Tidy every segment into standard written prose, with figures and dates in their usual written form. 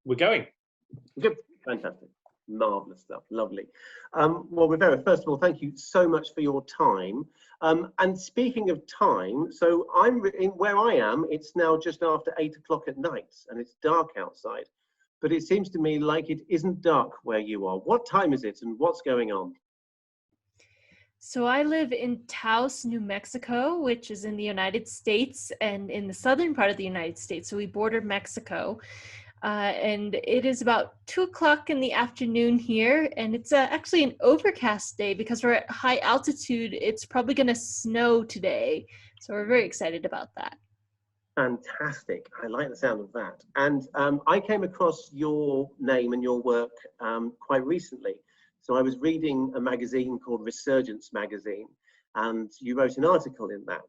we're going. Good, fantastic, marvelous stuff, lovely. Well, Rivera, first of all, thank you so much for your time. And speaking of time, so where I am, it's now just after 8 o'clock at night, and it's dark outside. But it seems to me like it isn't dark where you are. What time is it, and what's going on? So I live in Taos, New Mexico, which is in the United States and in the southern part of the United States. So we border Mexico. And it is about 2 o'clock in the afternoon here. And it's actually an overcast day because we're at high altitude. It's probably going to snow today. So we're very excited about that. Fantastic. I like the sound of that. And I came across your name and your work quite recently. So I was reading a magazine called Resurgence Magazine, and you wrote an article in that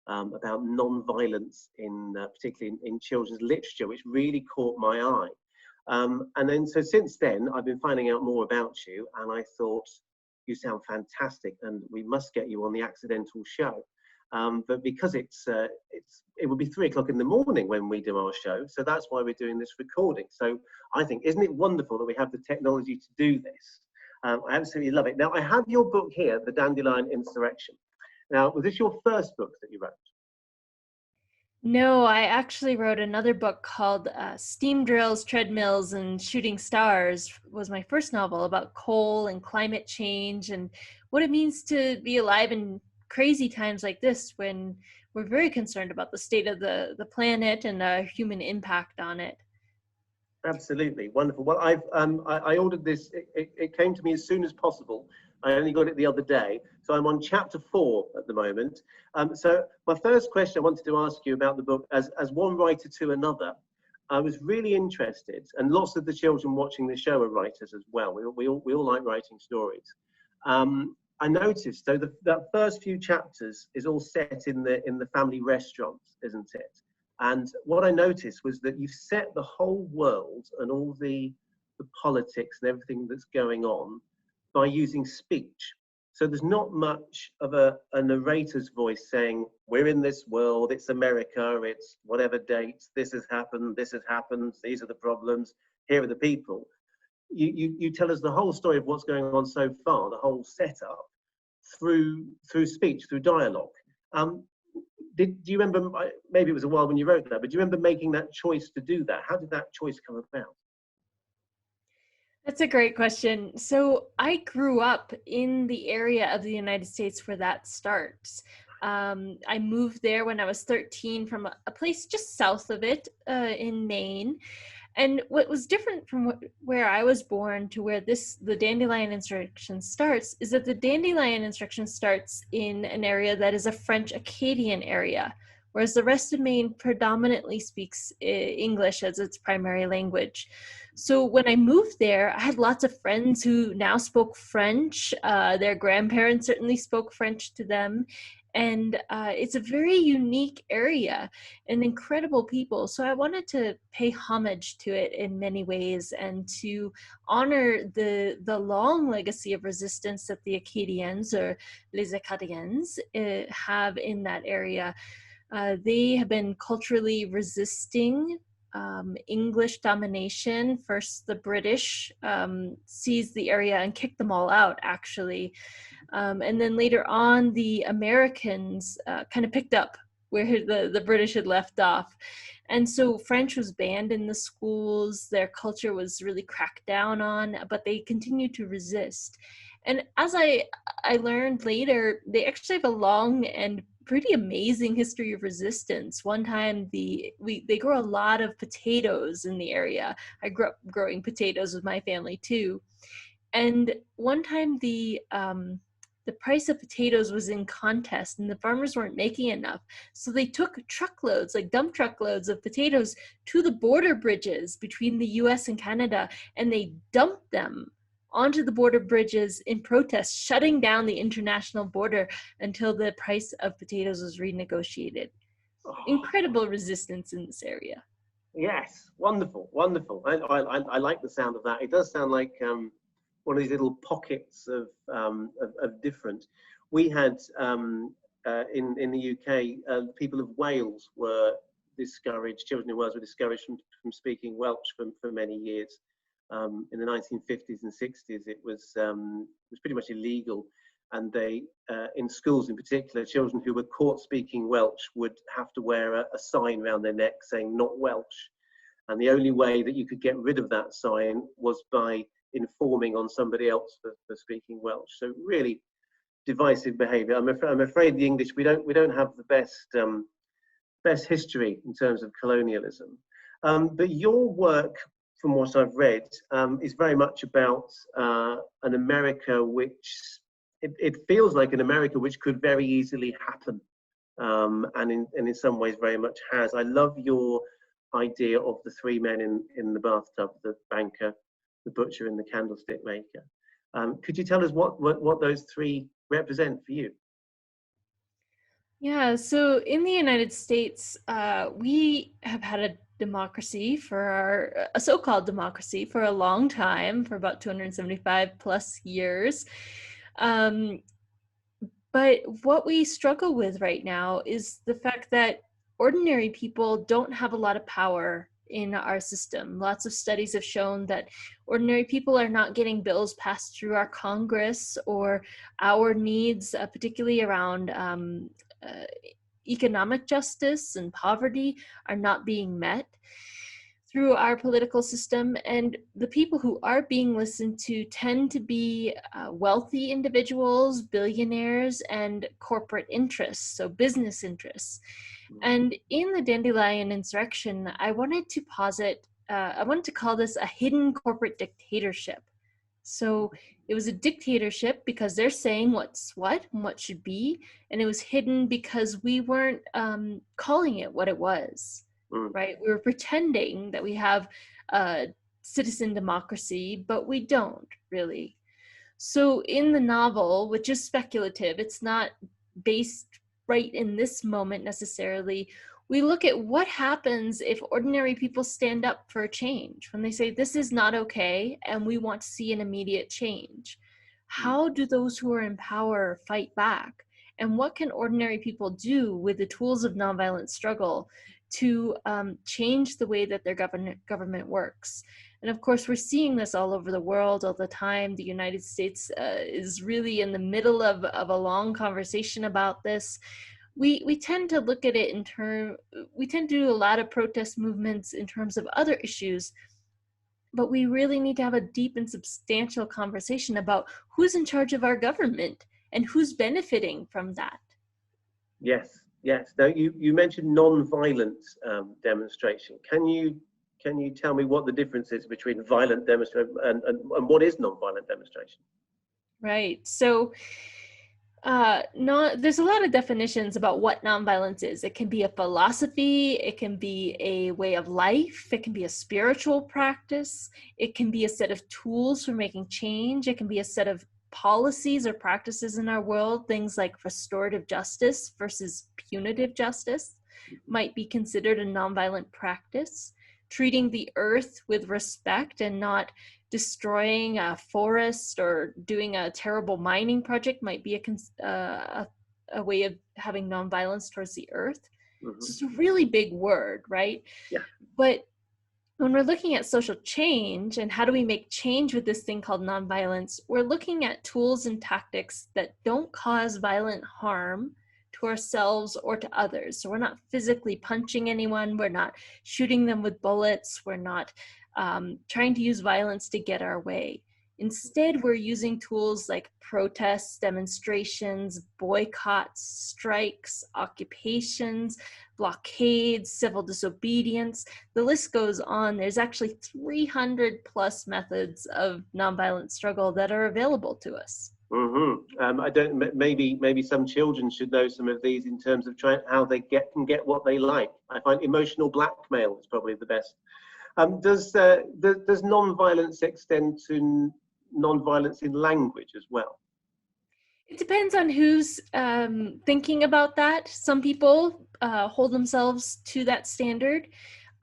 about non-violence, particularly in children's literature, which really caught my eye. And then, so since then, I've been finding out more about you, and I thought, you sound fantastic, and we must get you on the Accidental Show. But because it would be 3 o'clock in the morning when we do our show, so that's why we're doing this recording. So I think, isn't it wonderful that we have the technology to do this? I absolutely love it. Now, I have your book here, The Dandelion Instruction. Now, was this your first book that you wrote? No, I actually wrote another book called Steam Drills, Treadmills, and Shooting Stars. Was my first novel about coal and climate change and what it means to be alive in crazy times like this when we're very concerned about the state of the planet and human impact on it. Absolutely, wonderful. Well, I ordered this. It came to me as soon as possible. I only got it the other day, so I'm on chapter 4 at the moment. So my first question I wanted to ask you about the book, as one writer to another, I was really interested, and lots of the children watching the show are writers as well. We all like writing stories. I noticed, so that first few chapters is all set in the family restaurant, isn't it? And what I noticed was that you've set the whole world and all the politics and everything that's going on by using speech. So there's not much of a narrator's voice saying, we're in this world, it's America, it's whatever dates, this has happened, these are the problems, here are the people. You tell us the whole story of what's going on so far, the whole setup, through speech, through dialogue. Do you remember, maybe it was a while when you wrote that, but do you remember making that choice to do that? How did that choice come about? That's a great question. So I grew up in the area of the United States where that starts. I moved there when I was 13 from a place just south of it in Maine. And what was different from where I was born to where the Dandelion Instruction starts is that the Dandelion Instruction starts in an area that is a French Acadian area, whereas the rest of Maine predominantly speaks English as its primary language. So when I moved there, I had lots of friends who now spoke French. Their grandparents certainly spoke French to them. And it's a very unique area and incredible people. So I wanted to pay homage to it in many ways and to honor the long legacy of resistance that the Acadians or les Acadiens have in that area. They have been culturally resisting English domination. First, the British seized the area and kicked them all out, actually. And then later on, the Americans kind of picked up where the British had left off. And so French was banned in the schools. Their culture was really cracked down on, but they continued to resist. And as I learned later, they actually have a long and pretty amazing history of resistance. One time they grow a lot of potatoes in the area. I grew up growing potatoes with my family too. And one time the price of potatoes was in contest and the farmers weren't making enough. So they took truckloads, like dump truckloads of potatoes to the border bridges between the US and Canada, and they dumped them onto the border bridges in protest, shutting down the international border until the price of potatoes was renegotiated. Oh. Incredible resistance in this area. Yes, wonderful, wonderful. I like the sound of that. It does sound like one of these little pockets of different. We had in the UK, people of Wales were discouraged, children in Wales were discouraged from speaking Welsh for many years. In the 1950s and 60s, it was pretty much illegal. And they, in schools in particular, children who were caught speaking Welsh would have to wear a sign around their neck saying "not Welsh." And the only way that you could get rid of that sign was by informing on somebody else for speaking Welsh. So really divisive behaviour. I'm afraid the English, we don't have the best history in terms of colonialism. But your work, from what I've read, is very much about an America which it feels like an America which could very easily happen, and in some ways very much has. I love your idea of the three men in the bathtub: the banker, the butcher, and the candlestick maker. Could you tell us what those three represent for you? Yeah, so in the United States, we have had a so-called democracy for a long time, for about 275 plus years. But what we struggle with right now is the fact that ordinary people don't have a lot of power in our system. Lots of studies have shown that ordinary people are not getting bills passed through our Congress, or our needs, particularly around economic justice and poverty, are not being met through our political system. And the people who are being listened to tend to be wealthy individuals, billionaires, and corporate interests, so business interests. And in the Dandelion Instruction, I wanted to call this a hidden corporate dictatorship. So it was a dictatorship because they're saying what's what and what should be, and it was hidden because we weren't calling it what it was. Right? We were pretending that we have citizen democracy, but we don't really. So in the novel, which is speculative, it's not based right in this moment necessarily, we look at what happens if ordinary people stand up for a change. When they say, this is not okay, and we want to see an immediate change. How do those who are in power fight back? And what can ordinary people do with the tools of nonviolent struggle to change the way that their government works? And of course, we're seeing this all over the world all the time. The United States is really in the middle of a long conversation about this. We tend to look at it we tend to do a lot of protest movements in terms of other issues, but we really need to have a deep and substantial conversation about who's in charge of our government and who's benefiting from that. Yes. Now, you mentioned non-violent demonstration. Can you tell me what the difference is between violent demonstration and what is non-violent demonstration? Right. So there's a lot of definitions about what nonviolence is. It can be a philosophy, it can be a way of life, it can be a spiritual practice, it can be a set of tools for making change, it can be a set of policies or practices in our world. Things like restorative justice versus punitive justice might be considered a nonviolent practice. Treating the earth with respect and not destroying a forest or doing a terrible mining project might be a way of having nonviolence towards the earth. So it's a really big word, right? Yeah. But when we're looking at social change and how do we make change with this thing called nonviolence, we're looking at tools and tactics that don't cause violent harm to ourselves or to others. So we're not physically punching anyone, we're not shooting them with bullets, we're not trying to use violence to get our way. Instead, we're using tools like protests, demonstrations, boycotts, strikes, occupations, blockades, civil disobedience. The list goes on. There's actually 300 plus methods of nonviolent struggle that are available to us. I don't. Maybe some children should know some of these in terms of how they can get what they like. I find emotional blackmail is probably the best. Does non-violence extend to non-violence in language as well? It depends on who's thinking about that. Some people hold themselves to that standard.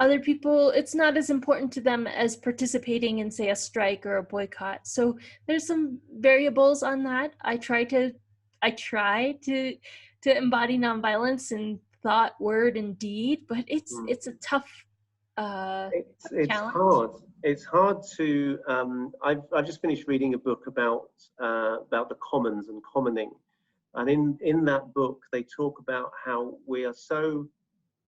Other people, it's not as important to them as participating in, say, a strike or a boycott. So there's some variables on that. I try to embody nonviolence in thought, word, and deed, but it's Mm. a tough It's challenge. hard. It's hard to. I've just finished reading a book about the commons and commoning, and in that book they talk about how we are so,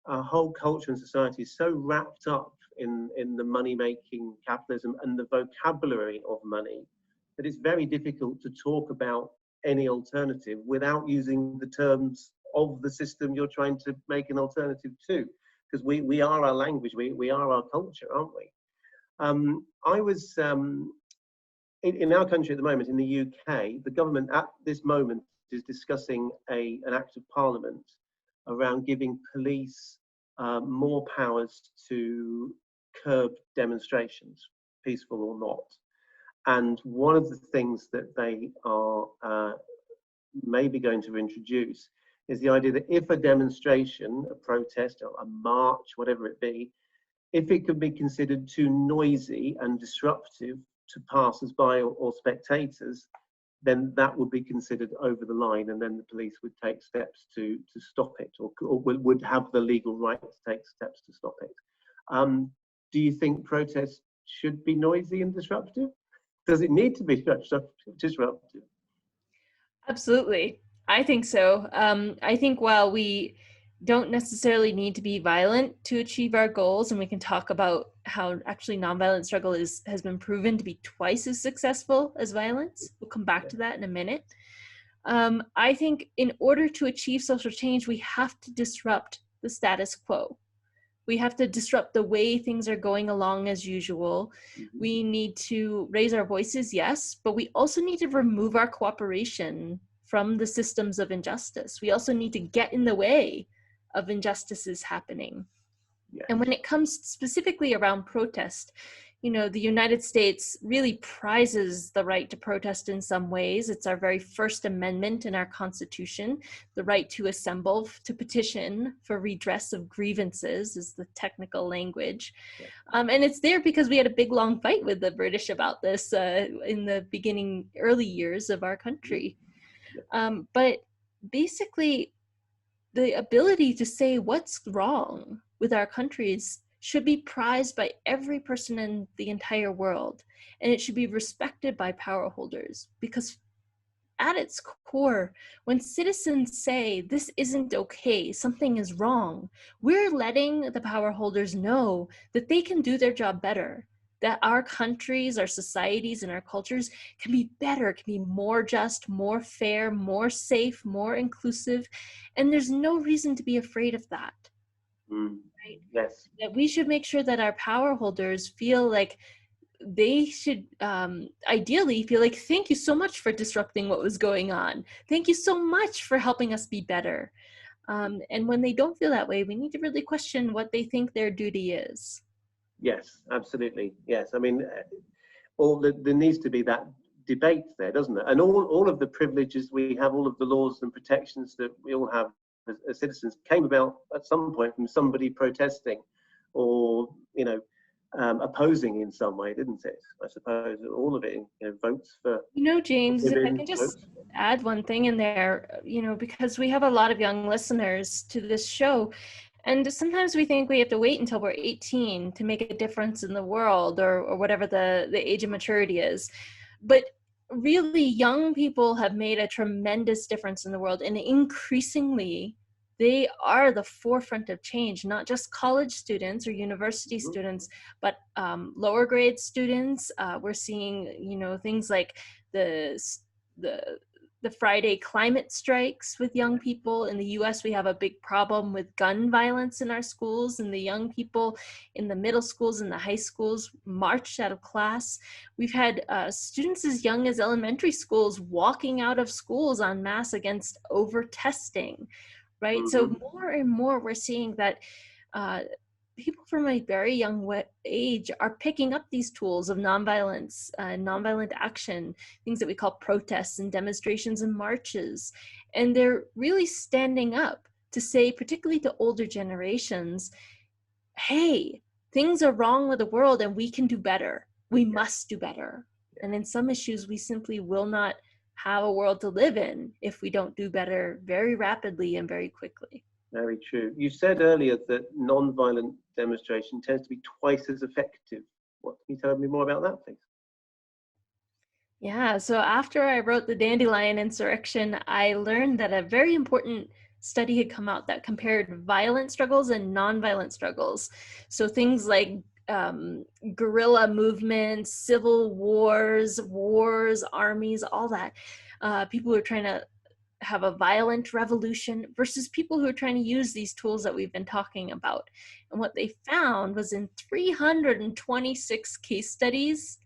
our whole culture and society is so wrapped up in the money making capitalism and the vocabulary of money that it's very difficult to talk about any alternative without using the terms of the system you're trying to make an alternative to, because we are our language, we are our culture, aren't we? I was in our country at the moment, in the UK, the government at this moment is discussing an act of parliament around giving police more powers to curb demonstrations, peaceful or not. And one of the things that they are maybe going to introduce is the idea that if a demonstration, a protest, or a march, whatever it be, if it could be considered too noisy and disruptive to passers-by or spectators, then that would be considered over the line, and then the police would take steps to stop it, or would have the legal right to take steps to stop it. Do you think protests should be noisy and disruptive? Does it need to be disruptive? Absolutely. I think so. I think while we don't necessarily need to be violent to achieve our goals, and we can talk about how actually nonviolent struggle has been proven to be twice as successful as violence. We'll come back to that in a minute. I think in order to achieve social change, we have to disrupt the status quo. We have to disrupt the way things are going along as usual. We need to raise our voices, yes, but we also need to remove our cooperation from the systems of injustice. We also need to get in the way of injustices happening. Yes. And when it comes specifically around protest, the United States really prizes the right to protest in some ways. It's our very first amendment in our Constitution. The right to assemble, to petition for redress of grievances is the technical language. Yeah. And it's there because we had a big, long fight with the British about this in the early years of our country. Yeah. But basically, the ability to say what's wrong with our countries should be prized by every person in the entire world, and it should be respected by power holders, because at its core, when citizens say this isn't okay, something is wrong, we're letting the power holders know that they can do their job better, that our countries, our societies, and our cultures can be better, can be more just, more fair, more safe, more inclusive, and there's no reason to be afraid of that. Right? Yes. That we should make sure that our power holders feel like they should ideally feel like, thank you so much for disrupting what was going on. Thank you so much for helping us be better. And when they don't feel that way, we need to really question what they think their duty is. Yes, absolutely. Yes. I mean, there needs to be that debate there, doesn't it? And all of the privileges we have, all of the laws and protections that we all have as citizens came about at some point from somebody protesting or, opposing in some way, didn't it? I suppose all of it, votes for. James, if I can just add one thing in there, because we have a lot of young listeners to this show, and sometimes we think we have to wait until we're 18 to make a difference in the world, or whatever the age of maturity is. But really, young people have made a tremendous difference in the world, and increasingly, they are the forefront of change, not just college students or university students, but lower grade students. We're seeing, things like the Friday climate strikes with young people. In the US, we have a big problem with gun violence in our schools, and the young people in the middle schools and the high schools marched out of class. We've had students as young as elementary schools walking out of schools en masse against over-testing, right? So more and more we're seeing that people from a very young age are picking up these tools of nonviolence, nonviolent action, things that we call protests and demonstrations and marches. And they're really standing up to say, particularly to older generations, hey, things are wrong with the world and we can do better. We must do better. And in some issues, we simply will not have a world to live in if we don't do better very rapidly and very quickly. Very true. You said earlier that non-violent demonstration tends to be twice as effective. What can you tell me more about that, please? Yeah, so after I wrote the Dandelion Insurrection, I learned that a very important study had come out that compared violent struggles and nonviolent struggles. So things like guerrilla movements, civil wars, armies, all that. People who are trying to have a violent revolution versus people who are trying to use these tools that we've been talking about. And what they found was in 326 case studies,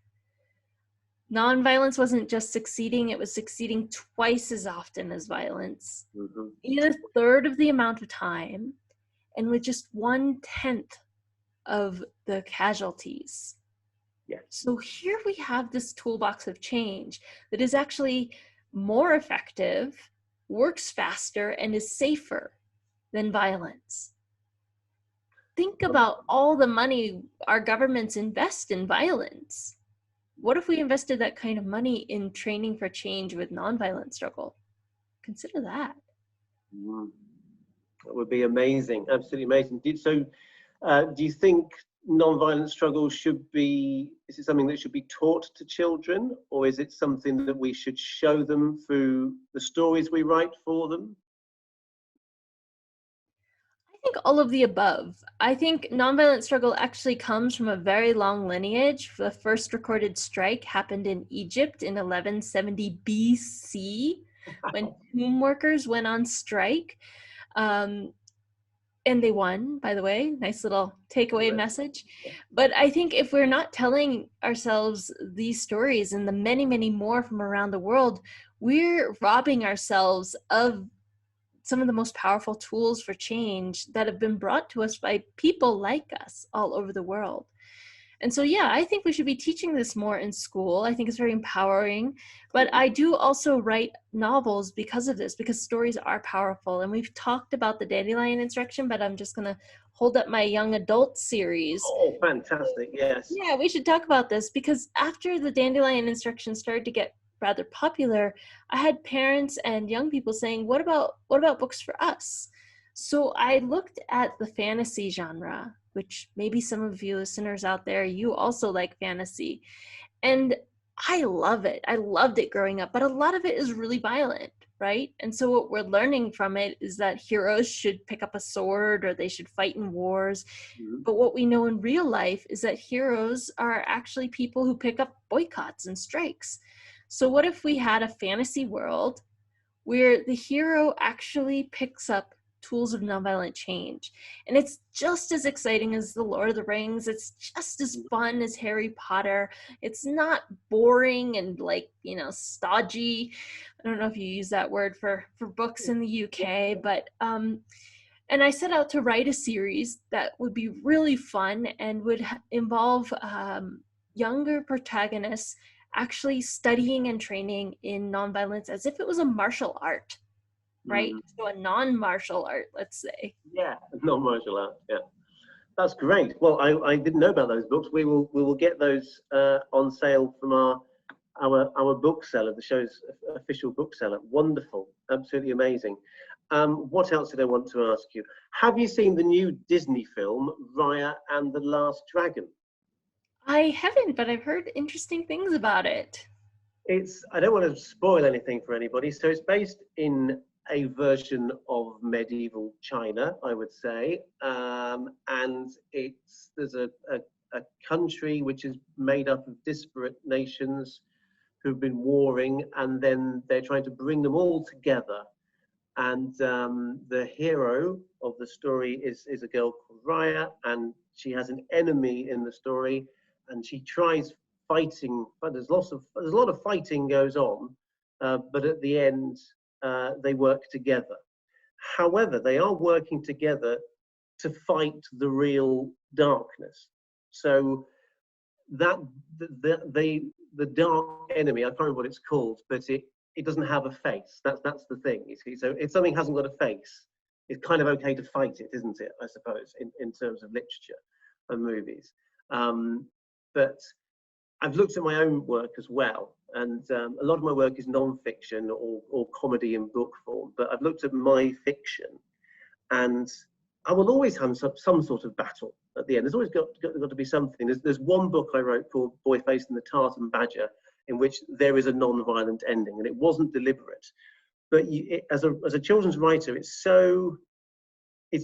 nonviolence wasn't just succeeding, it was succeeding twice as often as violence, Mm-hmm. in a third of the amount of time, and with just 1/10 of the casualties. Yes. So here we have this toolbox of change that is actually more effective, works faster, and is safer than violence. Think about all the money our governments invest in violence. What if we invested that kind of money in training for change with nonviolent struggle? Consider that. Mm. That would be amazing, absolutely amazing. Do you think non-violent struggle should be, is it something that should be taught to children, or is it something that we should show them through the stories we write for them? I think all of the above. I think nonviolent struggle actually comes from a very long lineage. The first recorded strike happened in Egypt in 1170 BC when tomb workers went on strike. And they won, by the way. Nice little takeaway message. But I think if we're not telling ourselves these stories and the many, many more from around the world, we're robbing ourselves of some of the most powerful tools for change that have been brought to us by people like us all over the world. And so, yeah, I think we should be teaching this more in school. I think it's very empowering. But I do also write novels because of this, because stories are powerful. And we've talked about the Dandelion Instruction, but I'm just going to hold up my young adult series. Oh, fantastic, yes. Yeah, we should talk about this because after the Dandelion Instruction started to get rather popular, I had parents and young people saying, what about books for us? So I looked at the fantasy genre, which maybe some of you listeners out there, you also like fantasy. And I love it. I loved it growing up, but a lot of it is really violent, right? And so what we're learning from it is that heroes should pick up a sword or they should fight in wars. Mm-hmm. But what we know in real life is that heroes are actually people who pick up boycotts and strikes. So what if we had a fantasy world where the hero actually picks up tools of nonviolent change? And it's just as exciting as The Lord of the Rings. It's just as fun as Harry Potter. It's not boring and stodgy. I don't know if you use that word for books in the UK, but and I set out to write a series that would be really fun and would involve younger protagonists actually studying and training in nonviolence as if it was a martial art, right? So a non-martial art, let's say. Yeah, non-martial art, yeah. That's great. Well, I didn't know about those books. We will get those on sale from our bookseller, the show's official bookseller. Wonderful, absolutely amazing. What else did I want to ask you? Have you seen the new Disney film, Raya and the Last Dragon? I haven't, but I've heard interesting things about it. I don't want to spoil anything for anybody. So it's based in a version of medieval China, I would say. And there's a country which is made up of disparate nations who've been warring, and then they're trying to bring them all together. And the hero of the story is a girl called Raya, and she has an enemy in the story, and she tries fighting, but there's a lot of fighting goes on, but at the end they work together. However, they are working together to fight the real darkness. So that the dark enemy, I can't remember what it's called, but it doesn't have a face. That's the thing, you see. So if something hasn't got a face, it's kind of okay to fight it, isn't it? I suppose in terms of literature and movies. But I've looked at my own work as well, and a lot of my work is non-fiction or comedy in book form. But I've looked at my fiction, and I will always have some sort of battle at the end. There's always got to be something. There's one book I wrote called Boy Facing the Tartan Badger, in which there is a non-violent ending, and it wasn't deliberate. But as a children's writer, it's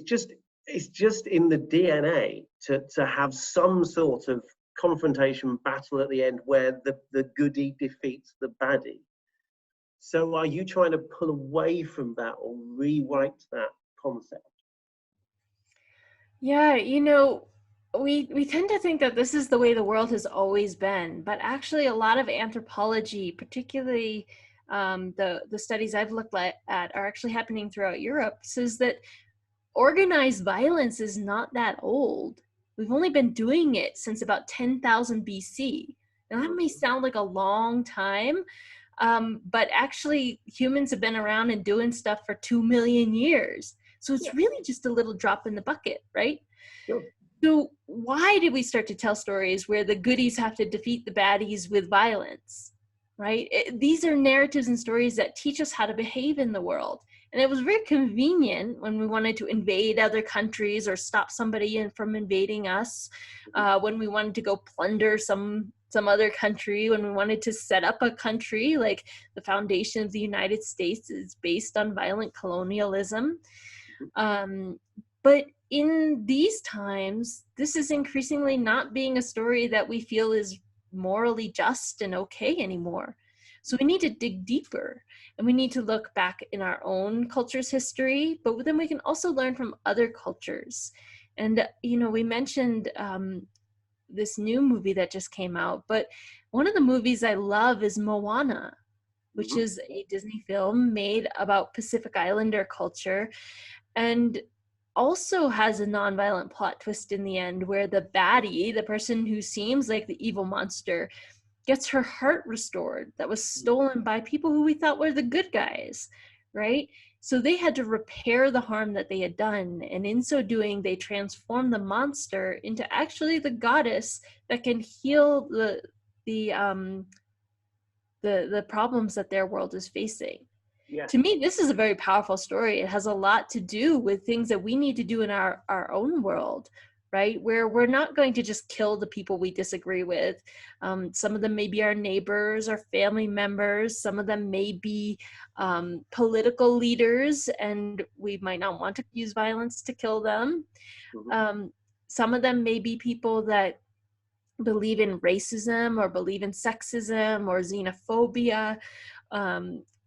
just in the DNA to have some sort of confrontation battle at the end where the goodie defeats the baddie. So are you trying to pull away from that or rewrite that concept? Yeah, we tend to think that this is the way the world has always been, but actually a lot of anthropology, particularly the studies I've looked at are actually happening throughout Europe, says that organized violence is not that old. We've only been doing it since about 10,000 BC. Now that may sound like a long time, but actually humans have been around and doing stuff for 2 million years. So it's really just a little drop in the bucket, right? Sure. So why did we start to tell stories where the goodies have to defeat the baddies with violence, right? These are narratives and stories that teach us how to behave in the world. And it was very convenient when we wanted to invade other countries or stop somebody from invading us, when we wanted to go plunder some other country, when we wanted to set up a country. Like the foundation of the United States is based on violent colonialism. But in these times, this is increasingly not being a story that we feel is morally just and okay anymore. So we need to dig deeper, and we need to look back in our own culture's history, but then we can also learn from other cultures. And, we mentioned this new movie that just came out, but one of the movies I love is Moana, which is a Disney film made about Pacific Islander culture, and also has a nonviolent plot twist in the end where the baddie, the person who seems like the evil monster, gets her heart restored that was stolen by people who we thought were the good guys, right? So they had to repair the harm that they had done, and in so doing, they transformed the monster into actually the goddess that can heal the problems that their world is facing. Yeah. To me, this is a very powerful story. It has a lot to do with things that we need to do in our own world, right? Where we're not going to just kill the people we disagree with. Some of them may be our neighbors, our family members. Some of them may be political leaders, and we might not want to use violence to kill them. Some of them may be people that believe in racism or believe in sexism or xenophobia,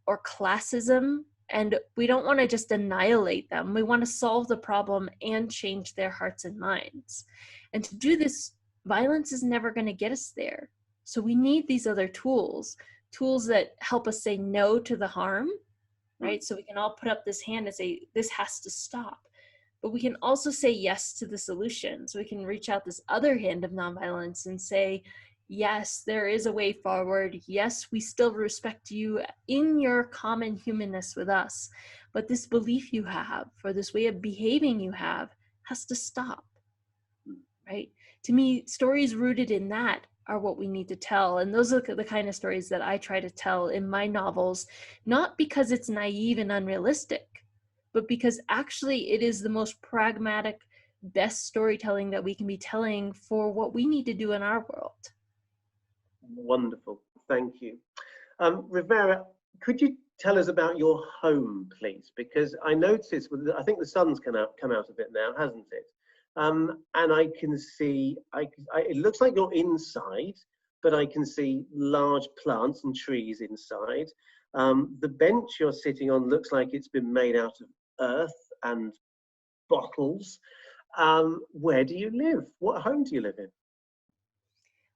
or classism, and we don't want to just annihilate them. We want to solve the problem and change their hearts and minds. And to do this, violence is never going to get us there. So we need these other tools that help us say no to the harm, right? So we can all put up this hand and say, this has to stop. But we can also say yes to the solution. So we can reach out this other hand of nonviolence and say, yes, there is a way forward. Yes, we still respect you in your common humanness with us. But this belief you have, or this way of behaving you have, has to stop, right? To me, stories rooted in that are what we need to tell. And those are the kind of stories that I try to tell in my novels, not because it's naive and unrealistic, but because actually it is the most pragmatic, best storytelling that we can be telling for what we need to do in our world. Wonderful, thank you. Rivera, could you tell us about your home, please? Because I noticed, I think the sun's come out a bit now, hasn't it? And I can see, it looks like you're inside, but I can see large plants and trees inside. The bench you're sitting on looks like it's been made out of earth and bottles. Where do you live? What home do you live in?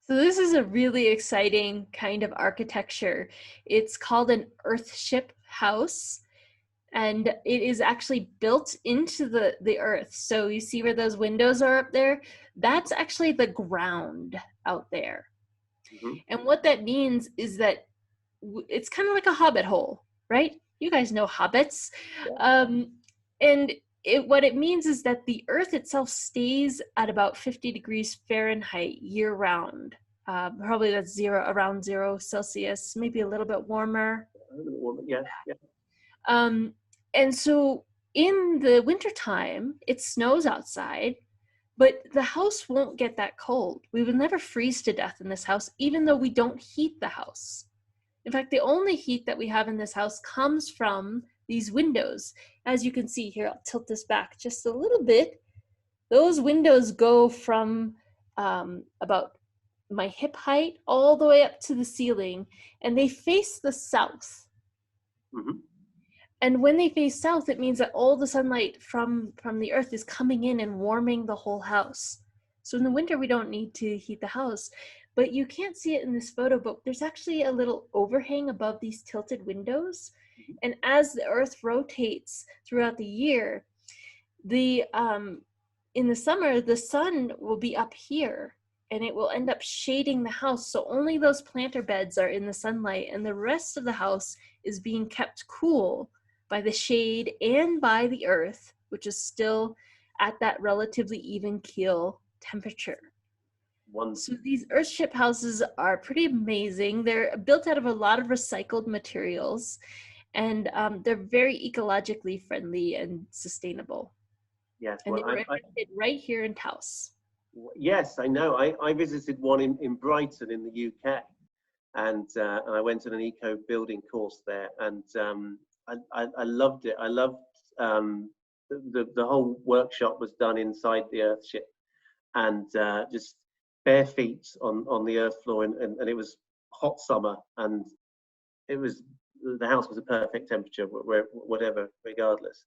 So this is a really exciting kind of architecture. It's called an Earthship house, and it is actually built into the earth. So you see where those windows are up there? That's actually the ground out there. And what that means is that it's kind of like a hobbit hole, right? You guys know hobbits. And what it means is that the earth itself stays at about 50 degrees Fahrenheit year round. Probably that's around 0 Celsius, maybe a little bit warmer. Yeah. And so in the wintertime, it snows outside, but the house won't get that cold. We will never freeze to death in this house, even though we don't heat the house. In fact, the only heat that we have in this house comes from these windows. As you can see here, I'll tilt this back just a little bit. Those windows go from about my hip height all the way up to the ceiling, and they face the south. Mm-hmm. And when they face south, it means that all the sunlight from the earth is coming in and warming the whole house. So in the winter, we don't need to heat the house. But you can't see it in this photo, but there's actually a little overhang above these tilted windows. And as the earth rotates throughout the year, in the summer, the sun will be up here and it will end up shading the house. So only those planter beds are in the sunlight, and the rest of the house is being kept cool by the shade and by the earth, which is still at that relatively even keel temperature. So these Earthship houses are pretty amazing. They're built out of a lot of recycled materials, and they're very ecologically friendly and sustainble. Yes, and well, they were invented right here in Taos. Yes, I know. I visited one in Brighton in the UK, and I went on an eco building course there, and I loved it. I loved the whole workshop was done inside the Earthship, and just bare feet on the earth floor, and it was hot summer, and the house was a perfect temperature, whatever, regardless.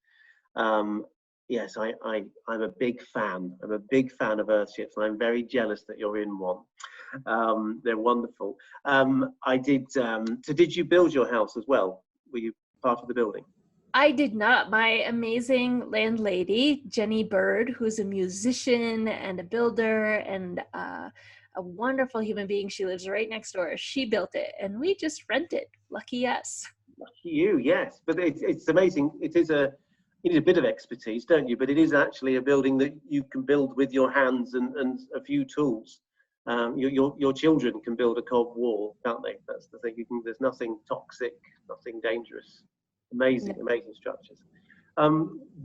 Yes, I'm a big fan. I'm a big fan of Earthships, and I'm very jealous that you're in one. They're wonderful. Did you build your house as well? Were you part of the building? I did not. My amazing landlady, Jenny Bird, who's a musician and a builder and a wonderful human being. She lives right next door. She built it, and we just rent it. Lucky us. Lucky you, yes. But it's amazing. You need a bit of expertise, don't you? But it is actually a building that you can build with your hands and a few tools. Your children can build a cob wall, can't they? That's the thing. There's nothing toxic, nothing dangerous. Amazing structures.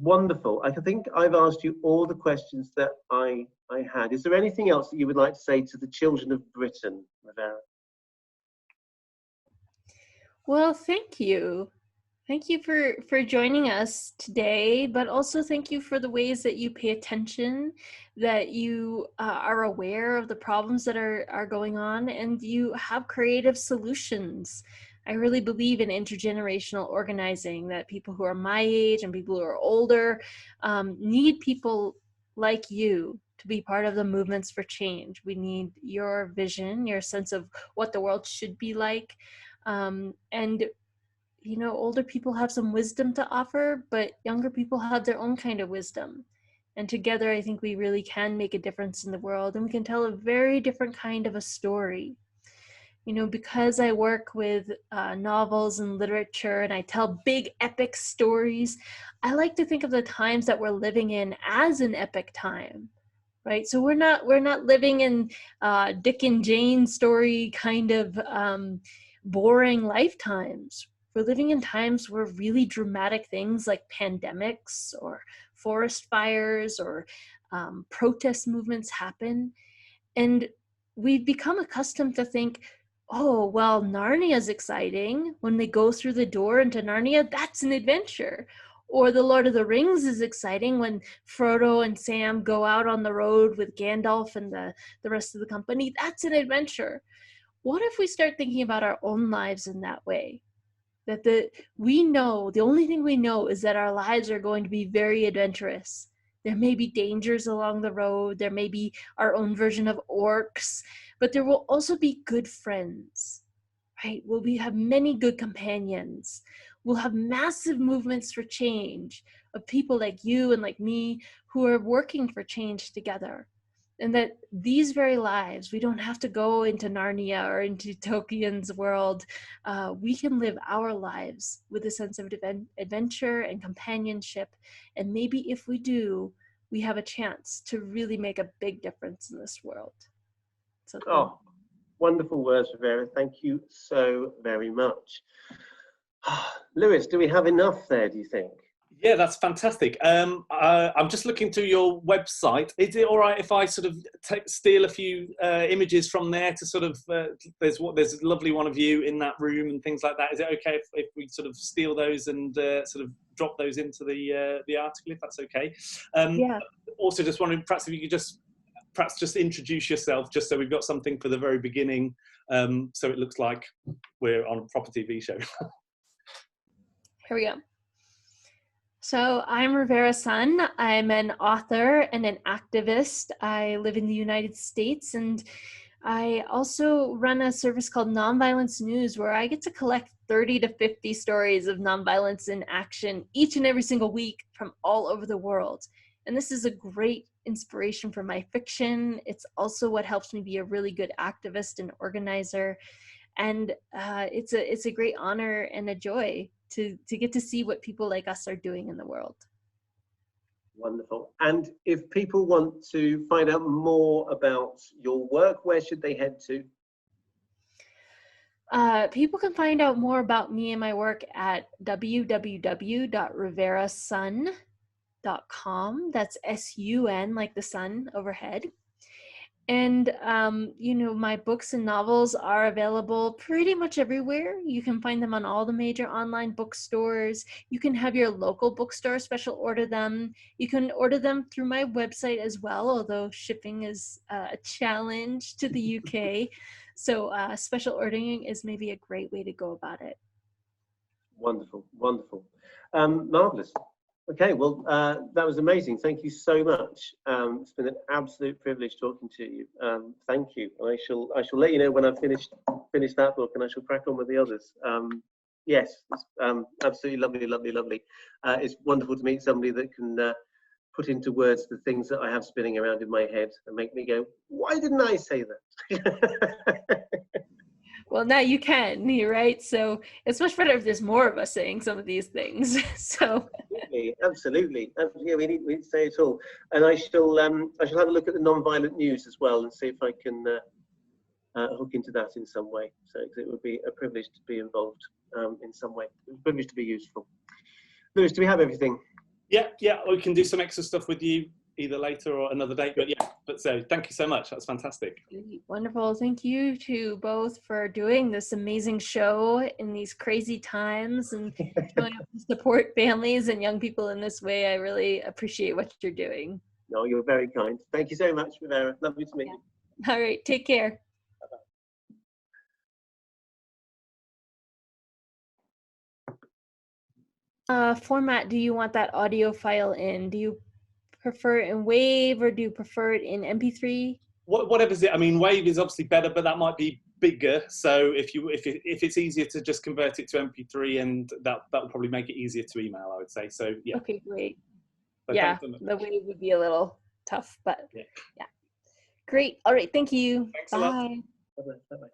Wonderful. I think I've asked you all the questions that I had. Is there anything else that you would like to say to the children of Britain, Rivera? Well, thank you. Thank you for joining us today, but also thank you for the ways that you pay attention, that you are aware of the problems that are going on, and you have creative solutions. I really believe in intergenerational organizing, that people who are my age and people who are older need people like you to be part of the movements for change. We need your vision, your sense of what the world should be like, and older people have some wisdom to offer, but younger people have their own kind of wisdom. And together, I think we really can make a difference in the world, and we can tell a very different kind of a story. Because I work with novels and literature, and I tell big epic stories, I like to think of the times that we're living in as an epic time, right? So we're not living in Dick and Jane story kind of boring lifetimes. We're living in times where really dramatic things like pandemics or forest fires or protest movements happen. And we've become accustomed to think, oh, well, Narnia's exciting. When they go through the door into Narnia, that's an adventure. Or The Lord of the Rings is exciting when Frodo and Sam go out on the road with Gandalf and the rest of the company. That's an adventure. What if we start thinking about our own lives in that way? That the only thing we know is that our lives are going to be very adventurous. There may be dangers along the road. There may be our own version of orcs, but there will also be good friends, right? We have many good companions. We'll have massive movements for change of people like you and like me who are working for change together. And that these very lives, we don't have to go into Narnia or into Tolkien's world. We can live our lives with a sense of adventure and companionship. And maybe if we do, we have a chance to really make a big difference in this world. So wonderful words, Rivera. Thank you so very much. Lewis, do we have enough there, do you think? Yeah, that's fantastic. I'm just looking through your website. Is it all right if I sort of steal a few images from there to sort of, there's a lovely one of you in that room and things like that. Is it okay if we sort of steal those and sort of drop those into the article, if that's okay? Yeah. Also, just wondering, perhaps if you could just introduce yourself, just so we've got something for the very beginning, so it looks like we're on a proper TV show. Here we go. So I'm Rivera Sun. I'm an author and an activist. I live in the United States, and I also run a service called Nonviolence News, where I get to collect 30 to 50 stories of nonviolence in action each and every single week from all over the world. And this is a great inspiration for my fiction. It's also what helps me be a really good activist and organizer. And it's a great honor and a joy to get to see what people like us are doing in the world. Wonderful. And if people want to find out more about your work, where should they head to? People can find out more about me and my work at www.riverasun.com. That's S-U-N, like the sun overhead. And, you know, my books and novels are available pretty much everywhere. You can find them on all the major online bookstores. You can have your local bookstore special order them. You can order them through my website as well, although shipping is a challenge to the UK. So special ordering is maybe a great way to go about it. Wonderful, wonderful. Marvelous. Okay, well, that was amazing. Thank you so much. It's been an absolute privilege talking to you. Thank you. I shall let you know when I've finished that book, and I shall crack on with the others. Yes, it's absolutely lovely, lovely, lovely. It's wonderful to meet somebody that can put into words the things that I have spinning around in my head and make me go, why didn't I say that? Well, now you can, right? So it's much better if there's more of us saying some of these things. So absolutely. Yeah, we need to say it all. And I shall have a look at the Nonviolent news as well and see if I can hook into that in some way. So it would be a privilege to be involved in some way. A privilege to be useful. Lewis, do we have everything? Yeah, we can do some extra stuff with you either later or another date, but so thank you so much. That's fantastic. Wonderful. Thank you to both for doing this amazing show in these crazy times and showing up to support families and young people in this way. I really appreciate what you're doing. No, you're very kind. Thank you so much, Rivera. Lovely to meet you. All right, take care. Format do you want that audio file in? Do you prefer it in WAV or do you prefer it in MP3? Whatever's it. I mean, WAV is obviously better, but that might be bigger. So if it's easier to just convert it to MP3, and that will probably make it easier to email, I would say. So yeah. Okay, great. So yeah, the WAV would be a little tough, but yeah. Great. All right. Thank you. Thanks a lot. Bye. Bye-bye. Bye-bye.